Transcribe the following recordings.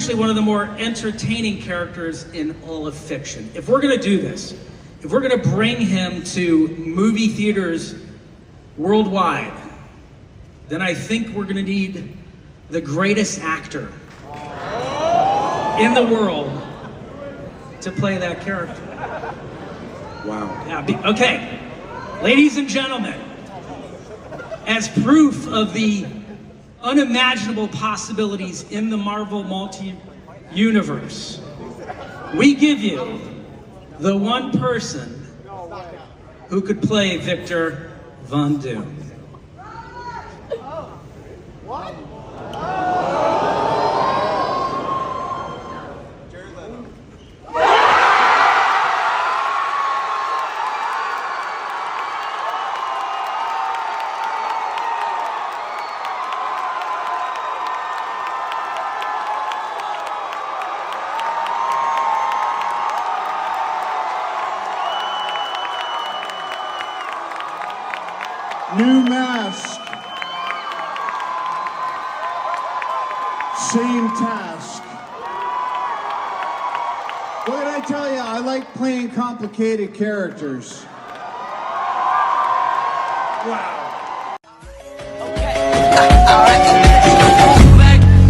potentially one of the more entertaining characters in all of fiction. If we're gonna do this, if we're gonna bring him to movie theaters worldwide, then I think we're gonna need the greatest actor in the world to play that character. Wow. Yeah, okay, ladies and gentlemen, as proof of the unimaginable possibilities in the Marvel multi-universe, we give you the one person who could play Victor Von Doom. What? New mask. Same task. What did I tell you? I like playing complicated characters. Wow.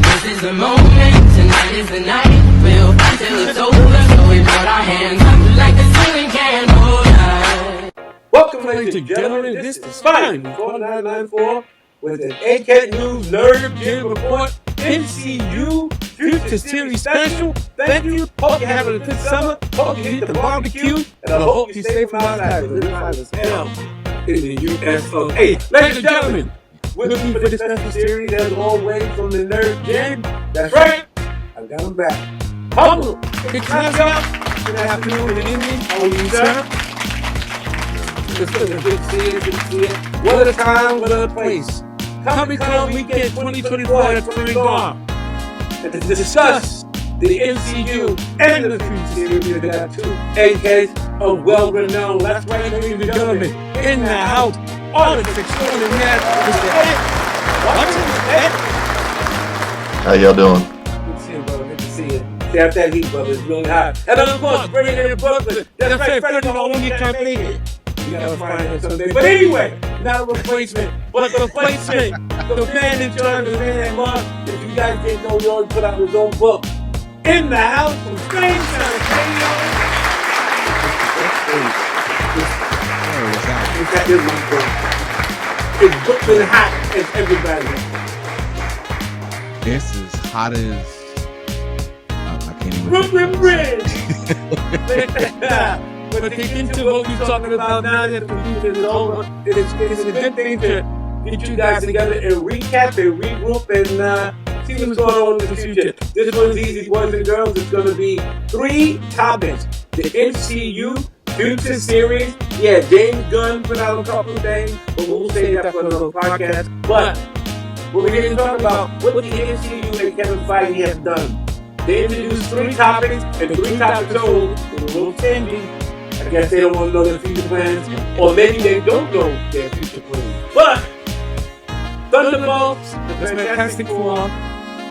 This is the moment, tonight is the night. We'll fight till it's over, so we put our hands up like a ceiling can hold us. Welcome, ladies and gentlemen. This is Spine 4994 with an Egghead News Nerd Jim Report MCU Future Series Special. Thank you. Hope you're having a good summer. Hope you hit the barbecue. And I hope you stay from outside. Because it's hot as hell in the US of A. Ladies and gentlemen, with me for this special series, as always, from the Nerd Jim. That's right. I've got him back. Pablo Ignacio. Good afternoon and evening. How are you, sir? Good to see it. What a time, what a place. Comic-Con Weekend 2024 at Florida. And to discuss the MCU and the future series, we got two Eggheads of well-renowned, that's right, ladies and gentlemen, in the house, artist extraordinaire, Mr. Ed. What's it, Ed? How y'all doing? Good to see you, brother. Good to see you. Stay out that heat, brother. It's really hot. And of course, bringing in Brooklyn. That's right, Freddie, all on your campaign. You gotta find it someday. But anyway, not a replacement, but the replacement. The man in charge, the man at Mark. If you guys didn't know, he already put out his own book. In the house from Strange Town Radio. That is my book. It's Brooklyn hot as everybody. This is hot as I can't even. Brooklyn Bridge. But to get into what we're talking about now that the season is over, it's a good thing to get you guys together and recap and regroup and see what's going on in the future. This one's easy, boys and girls. It's going to be 3 topics. The MCU Future Series. Yeah, James Gunn put out a couple of things, but we'll save that for another podcast. But we're going to talk about what the MCU and Kevin Feige have done. They introduced 3 topics and 3 topics old. It's a little changing. I guess they don't want to know their future plans, or maybe they don't know their future plans. But Thunderbolts, the Fantastic Four,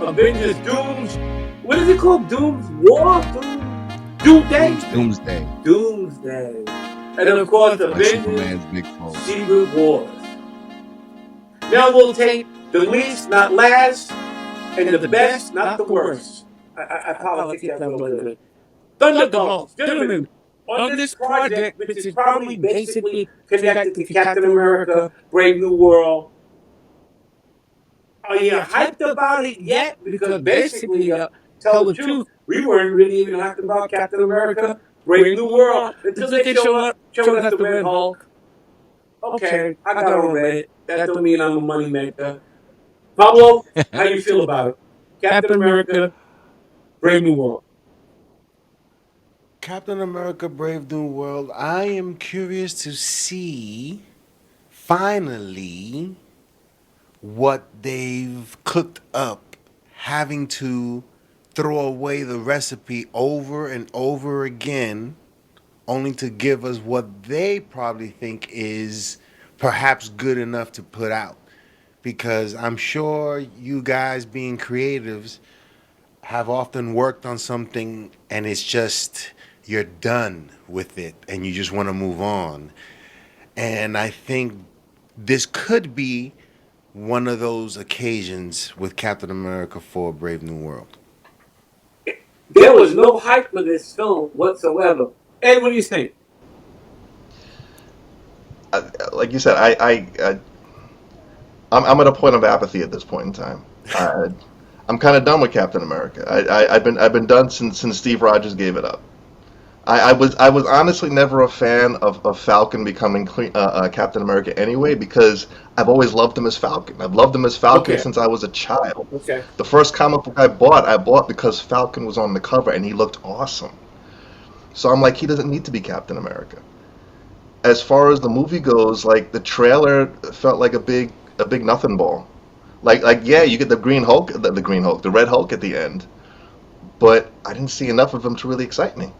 Avengers, Dooms. What is it called? Doom's War? Doomsday. Doomsday. And then of course, Avengers, Secret Wars. Now we'll take the least, not last, and the best, not the worst. I politic that a little bit. Thunderbolts, gentlemen. On this project, which is probably basically connected to Captain America, Brave New World, are you hyped about it yet? Because basically, tell the truth, we weren't really even hyped about Captain America, Brave New World, until they showed us the Red Hulk. Okay, I got on red. That don't mean I'm a money maker. Pablo, how you feel about it? Captain America, Brave New World. Captain America Brave New World, I am curious to see, finally, what they've cooked up, having to throw away the recipe over and over again, only to give us what they probably think is perhaps good enough to put out. Because I'm sure you guys being creatives, have often worked on something and it's just you're done with it and you just want to move on. And I think this could be one of those occasions with Captain America 4 Brave New World. There was no hype for this film whatsoever. Ed, what do you think? Like you said, I'm at a point of apathy at this point in time. I'm kind of done with Captain America. I've been done since Steve Rogers gave it up. I was honestly never a fan of Falcon becoming Captain America anyway, because I've always loved him as Falcon. I've loved him as Falcon Okay. since I was a child. Okay. The first comic book I bought because Falcon was on the cover and he looked awesome. So I'm like, he doesn't need to be Captain America. As far as the movie goes, like the trailer felt like a big nothing ball. Like yeah, you get the the Red Hulk at the end, but I didn't see enough of him to really excite me.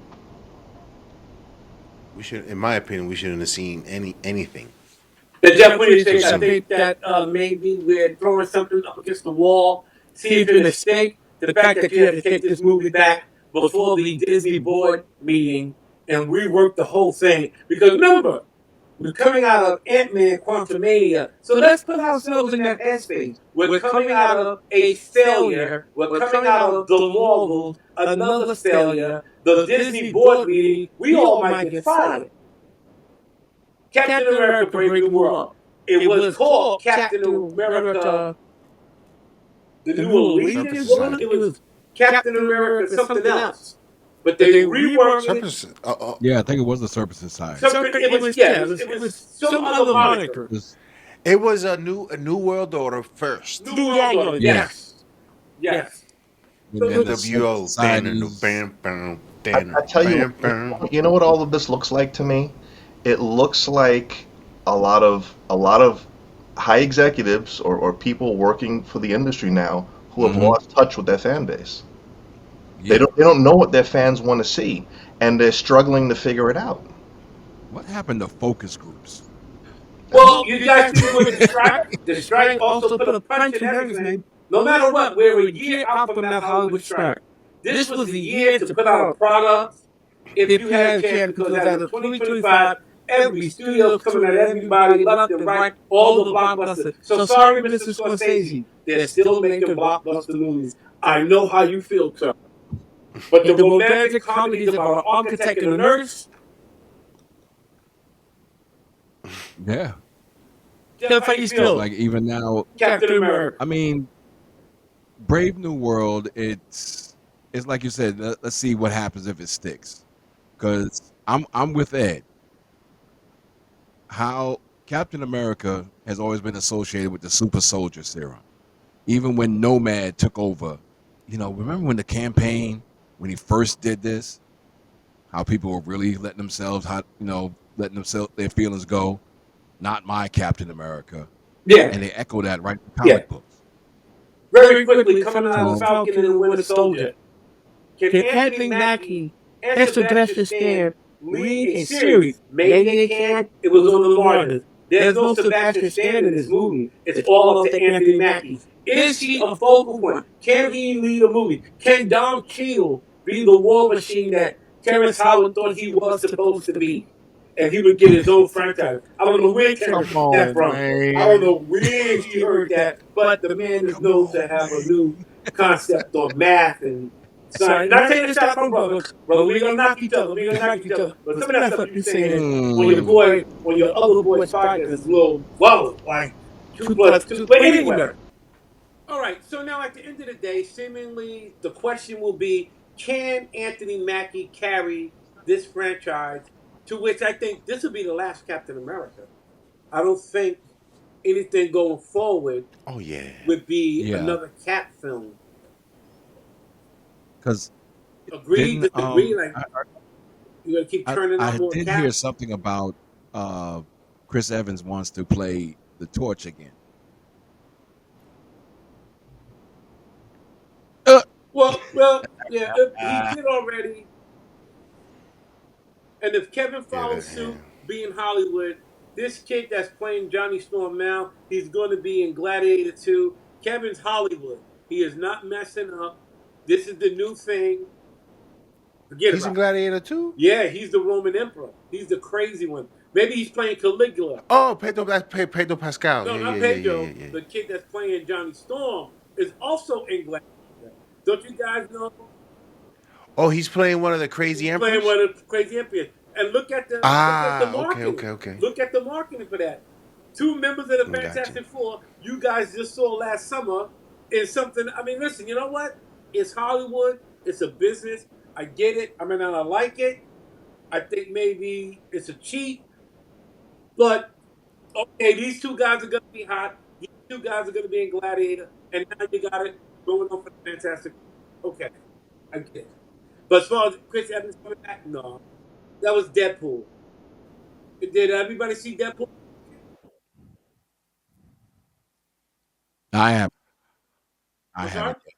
We should, in my opinion, we shouldn't have seen anything. And Jeff, what do you think? I think that maybe we're throwing something up against the wall, see if it's a mistake. The fact that you had to take this movie back before the Disney board meeting and rework the whole thing. Because remember, we're coming out of Ant-Man Quantumania. So let's put ourselves in that headspace. We're coming out of a failure. We're coming out of the Marvels, another failure. The Disney board meeting, we all might get fired. Captain America Brave New World. It was called Captain America the New Allegiance. It was Captain America something else. But they reworked it. Yeah, I think it was the Serpent Society. It was some other moniker. It was a new world order first. New World Order, yes. NWO. I tell you, you know what all of this looks like to me? It looks like a lot of high executives or people working for the industry now who have lost touch with their fan base. Yeah. They don't know what their fans want to see, and they're struggling to figure it out. What happened to focus groups? Well, you guys see with the strike? The strike also put a punch in everything. No matter what, we're a year out from that Hollywood strike. This was the year to put out a product. If you had a chance, because as of 2025, every studio's coming at everybody left and right, all the blockbusters. So sorry, Mr. Scorsese, they're still making blockbuster movies. I know how you feel, sir. But the romantic comedies about an architect and a nurse. Yeah. Jeff, how you feel? Like even now, Captain America. I mean, Brave New World. It's like you said. Let's see what happens if it sticks. Because I'm with Ed. How Captain America has always been associated with the super soldier serum. Even when Nomad took over, remember when the campaign, when he first did this, how people were really letting themselves, their feelings go. Not my Captain America. Yeah. And they echo that right in comic books. Very quickly, coming out of Falcon and the Winter Soldier. Can Anthony Mackie and Sebastian Stan lead a series? Maybe they can. It was on the Martyrs. There's no Sebastian Stan in this movie. It's all up to Anthony Mackie. Is he a focal point? Can he lead a movie? Can Don Cheadle be the war machine that Terrence Howard thought he was supposed to be? And he would get his own franchise. I don't know where Terrence got that from. Man. I don't know where he heard that, but the man is known to have a new concept on math and science. Not taking a shot from brother, we're gonna knock each other. But some of that stuff you saying when your other boy's fighting is a little whoa, like 2 plus 2. But anyway. All right, so now at the end of the day, seemingly the question will be, can Anthony Mackie carry this franchise, to which I think this will be the last Captain America. I don't think anything going forward would be another Cap film. Because Agree, disagree, like you're gonna keep turning out more I did Cap? hear something about Chris Evans wants to play the Torch again. Well, yeah, he did already. And if Kevin follows suit, be in Hollywood, this kid that's playing Johnny Storm now, he's going to be in Gladiator 2. Kevin's Hollywood. He is not messing up. This is the new thing. Forget He's in about it. Gladiator 2? Yeah, he's the Roman emperor. He's the crazy one. Maybe he's playing Caligula. Oh, Pedro Pascal. No, Yeah, not yeah, yeah, yeah, Pedro. yeah, yeah. The kid that's playing Johnny Storm is also in Gladiator. Don't you guys know Oh, he's playing one of the crazy he's playing emperors? one of the crazy emperors? And look at the Okay, marketing. okay, okay. Look at the marketing for that. Two members of the Gotcha. Fantastic Four you guys just saw last summer is something. I mean, listen, you know what? It's Hollywood. It's a business. I get it. I mean, I like it. I think maybe it's a cheat, but okay, these two guys are going to be hot. These two guys are going to be in Gladiator, and now you got it going on for the Fantastic. Okay, I get it. But as far as Chris Evans coming back, no, that was Deadpool. Did everybody see Deadpool? I have. I I'm haven't. sorry.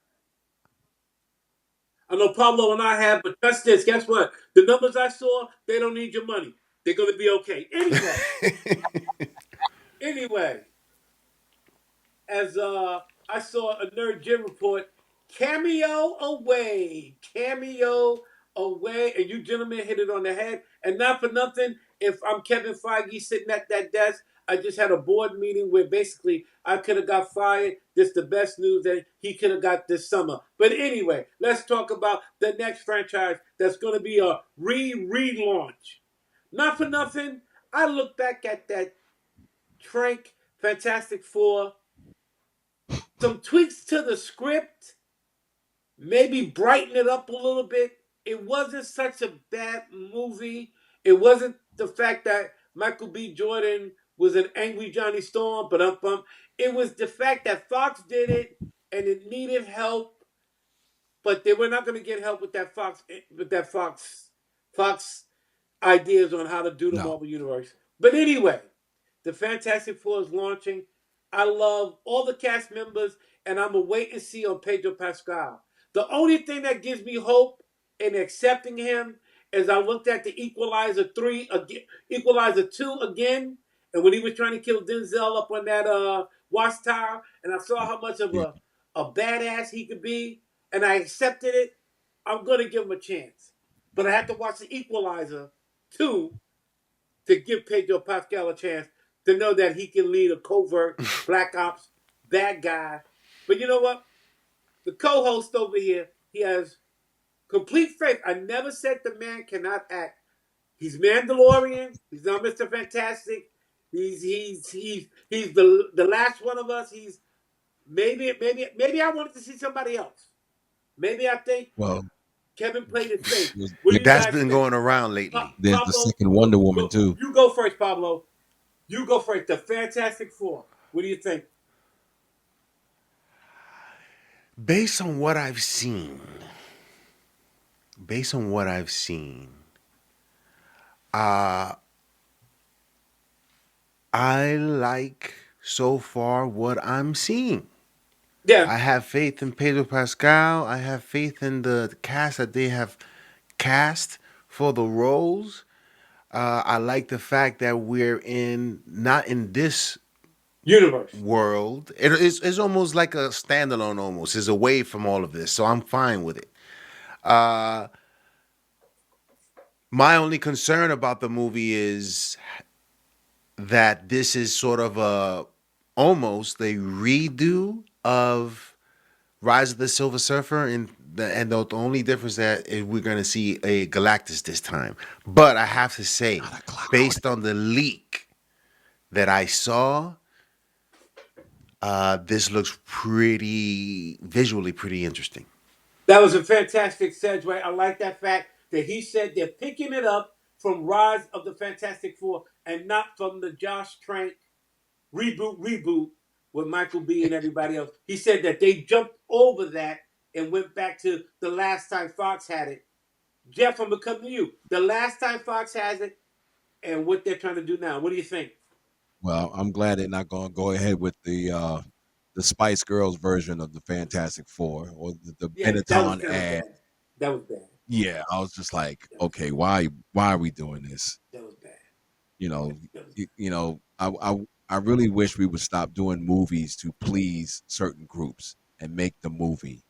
I know Pablo and I have, but trust this. Guess what? The numbers I saw, they don't need your money. They're going to be okay. Anyway, as I saw a Nerd Jim report, cameo away, and you gentlemen hit it on the head. And not for nothing, if I'm Kevin Feige sitting at that desk, I just had a board meeting where basically I could have got fired. This is the best news that he could have got this summer. But anyway, let's talk about the next franchise that's going to be a relaunch. Not for nothing, I look back at that Trank Fantastic Four, some tweaks to the script, maybe brighten it up a little bit. It wasn't such a bad movie. It wasn't the fact that Michael B. Jordan was an angry Johnny Storm, but it was the fact that Fox did it and it needed help, but they were not going to get help with that Fox ideas on how to do the No. Marvel Universe. But anyway, the Fantastic Four is launching. I love all the cast members, and I'm a wait and see on Pedro Pascal. The only thing that gives me hope in accepting him is I looked at the Equalizer 2 again, and when he was trying to kill Denzel up on that watchtower, and I saw how much of Yeah. a badass he could be, and I accepted it. I'm gonna give him a chance, but I have to watch the Equalizer 2 to give Pedro Pascal a chance to know that he can lead a covert black ops bad guy. But you know what? The co-host over here, he has complete faith. I never said the man cannot act. He's Mandalorian. He's not Mr. Fantastic. He's the last one of us. He's maybe I wanted to see somebody else. Maybe I think Well, Kevin played it safe. there's, What do you That's guys been think? going around lately. there's the Pablo, second Wonder Woman too. you go first, Pablo. You go first. The Fantastic Four. What do you think? Based on what I've seen, I like so far what I'm seeing. Yeah. I have faith in Pedro Pascal. I have faith in the cast that they have cast for the roles. I like the fact that we're not in this Universe. world. It's almost like a standalone. Almost is away from all of this, so I'm fine with it. My only concern about the movie is that this is sort of almost a redo of Rise of the Silver Surfer, and the only difference that is we're going to see a Galactus this time. But I have to say, based on the leak that I saw, this looks visually pretty interesting. That was a fantastic segue. I like that fact that he said they're picking it up from Rise of the Fantastic Four and not from the Josh Trank reboot with Michael B. and everybody else. He said that they jumped over that and went back to the last time Fox had it. Jeff, I'm going to come to you. The last time Fox has it and what they're trying to do now. What do you think? Well, I'm glad they're not going to go ahead with the Spice Girls version of the Fantastic Four or the Yeah, that was Benetton kind of ad. bad. That was bad. Yeah, I was just like, okay, why are we doing this? That was bad. You know, I really wish we would stop doing movies to please certain groups and make the movie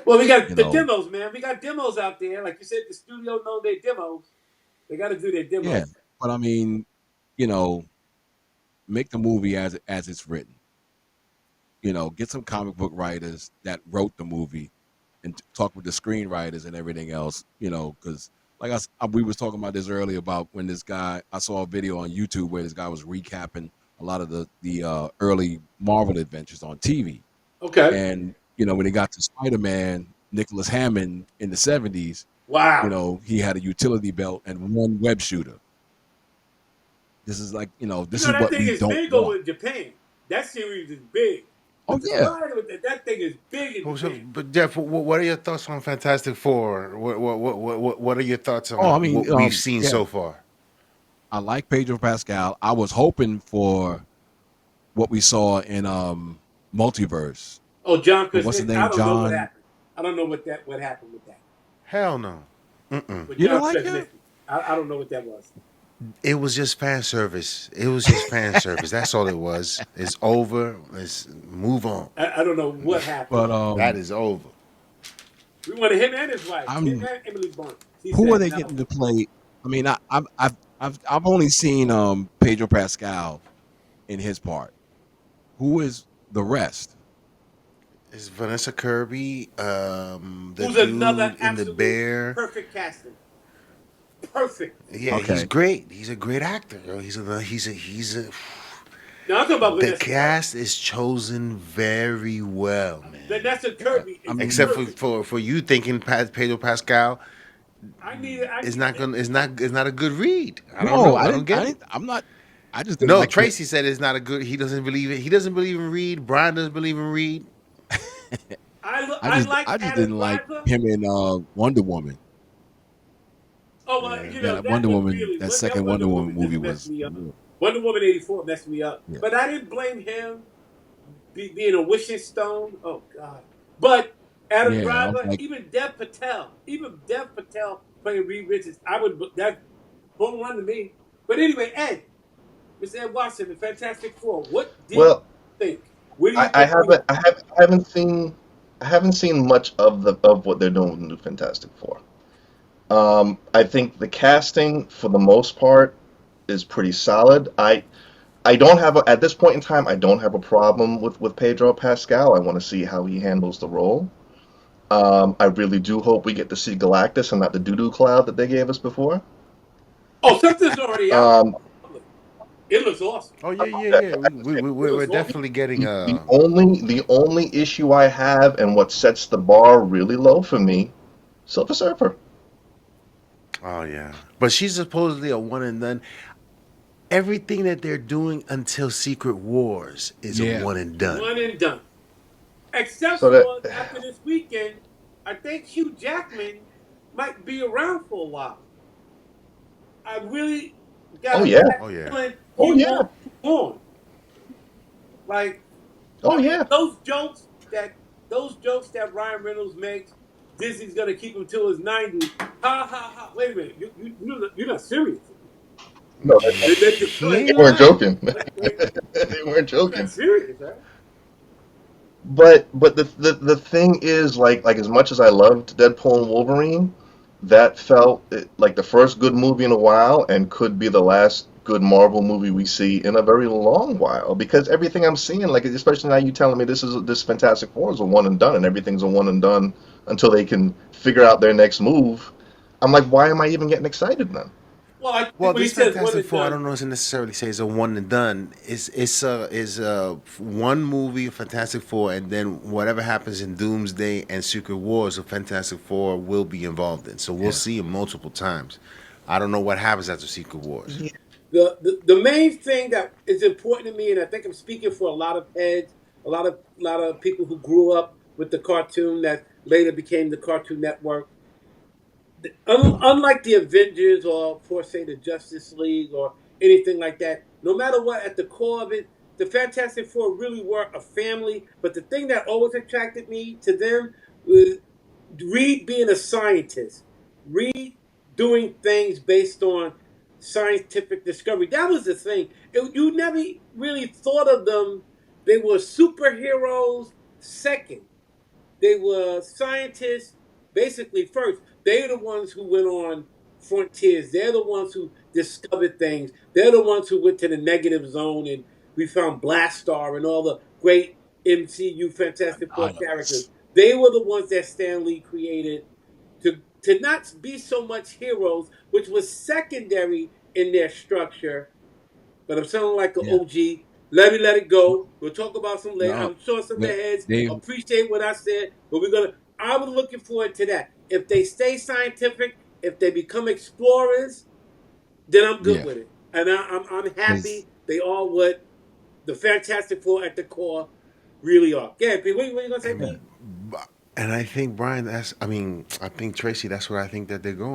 Well, we got You the know, demos, man. We got demos out there. Like you said, the studio know their demos. They got to do their yeah. demos. But I mean, you know, make the movie as it's written. You know, get some comic book writers that wrote the movie and talk with the screenwriters and everything else. You know, because like we was talking about this earlier about when this guy, I saw a video on YouTube where this guy was recapping a lot of the early Marvel adventures on TV. Okay. And you know, when he got to Spider-Man, Nicholas Hammond in the 70s, you Wow. know, he had a utility belt and one web shooter. This is like, you know, You this know is that what thing we is don't big want. over in Japan. That series is big. Oh But yeah. that thing is big in Oh, so, Japan. but Jeff, what are your thoughts on Fantastic Four? What are your thoughts Oh, I on mean, what we've seen yeah, so far? I like Pedro Pascal. I was hoping for what we saw in Multiverse. Oh, John What's his Krasinski. I name? don't know what John. happened. I don't know what happened with that. Hell no. Mm-mm. With You John don't like him? Krasinski. I don't know what that was. It was just fan service. It was just fan service. That's all it was. It's over. Let's move on. I don't know what happened. But That is over. We wanted him and his wife. Him I'm. and Emily Blunt. He Who are said they no. getting to play? I mean, I've only seen Pedro Pascal in his part. Who is the rest? It's Vanessa Kirby, the Who's dude another in the absolute bear. perfect casting. Perfect. Yeah, Okay. he's great. He's a great actor. Yo. He's a. Now I'm talking about The Vanessa. cast is chosen very well, man. Vanessa Kirby is Except perfect. for you thinking Pedro Pascal is not a good read. I don't know. I don't get it. I'm not. I just didn't No, like Tracy said it's not a good. He doesn't believe it. He doesn't believe in Reed. Brian doesn't believe in Reed. I like I just Adam didn't like Driver. him in Wonder Woman. Oh, well, you know, That that Wonder was Woman, really, that that second Wonder Woman movie just messed was. me up. Wonder Woman 84 messed me up. Yeah. But I didn't blame him being a wishing stone. Oh, God. But Adam Yeah, I Driver, was like- even Dev Patel playing Reed Richards, that home run to me. But anyway, Ed, Mr. Ed Watson, the Fantastic Four, what did you think? What do you I think? haven't seen much of what they're doing with the new Fantastic Four. I think the casting, for the most part, is pretty solid. I don't have at this point in time, I don't have a problem with Pedro Pascal. I want to see how he handles the role. I really do hope we get to see Galactus and not the doo-doo cloud that they gave us before. Oh, something's already out. Um, It looks awesome. Oh yeah. We're definitely getting the only issue I have and what sets the bar really low for me, Silver Surfer. Oh yeah, but she's supposedly a one and done. Everything that they're doing until Secret Wars is a one and done. One and done. Except So for that- after this weekend, I think Hugh Jackman might be around for a while. I really got Oh, yeah. Oh, yeah. feeling Oh, he yeah. won't be on. Like, Oh I mean, yeah. those jokes that Ryan Reynolds makes, Disney's gonna keep him till his 90s. Ha ha ha! Wait a minute, you're not serious. No, They they weren't joking. Wait, They weren't you're joking. not serious, right? But the thing is, like as much as I loved Deadpool and Wolverine, that felt like the first good movie in a while and could be the last good Marvel movie we see in a very long while, because everything I'm seeing, like especially now you telling me this Fantastic Four is a one and done and everything's a one and done until they can figure out their next move. I'm like, why am I even getting excited then? Well, I think Well, when he this says one Fantastic and Four, I done, don't know if necessarily say it's a one and done. It's one movie, Fantastic Four, and then whatever happens in Doomsday and Secret Wars, a Fantastic Four will be involved in. So we'll see him multiple times. I don't know what happens after Secret Wars. the main thing that is important to me, and I think I'm speaking for a lot of heads, a lot of people who grew up with the cartoon that later became the Cartoon Network. Unlike the Avengers or, for say, the Justice League or anything like that, no matter what, at the core of it, the Fantastic Four really were a family. But the thing that always attracted me to them was Reed being a scientist, Reed doing things based on scientific discovery. That was the thing. You never really thought of them. They were superheroes second. They were scientists, basically. First, they're the ones who went on frontiers. They're the ones who discovered things. They're the ones who went to the negative zone, and we found Blastar and all the great MCU Fantastic Four characters. They were the ones that Stan Lee created to not be so much heroes, which was secondary in their structure. But I'm sounding like an Yeah. OG. Let it go. We'll talk about some later. No, I'm sure some of the heads they appreciate what I said, but I was looking forward to that. If they stay scientific, if they become explorers, then I'm good yeah. with it. And I'm happy they are what the Fantastic Four at the core really are. Yeah, Pete, what you gonna say, Pete? And I think Brian, I think Tracy, that's what I think that they're going.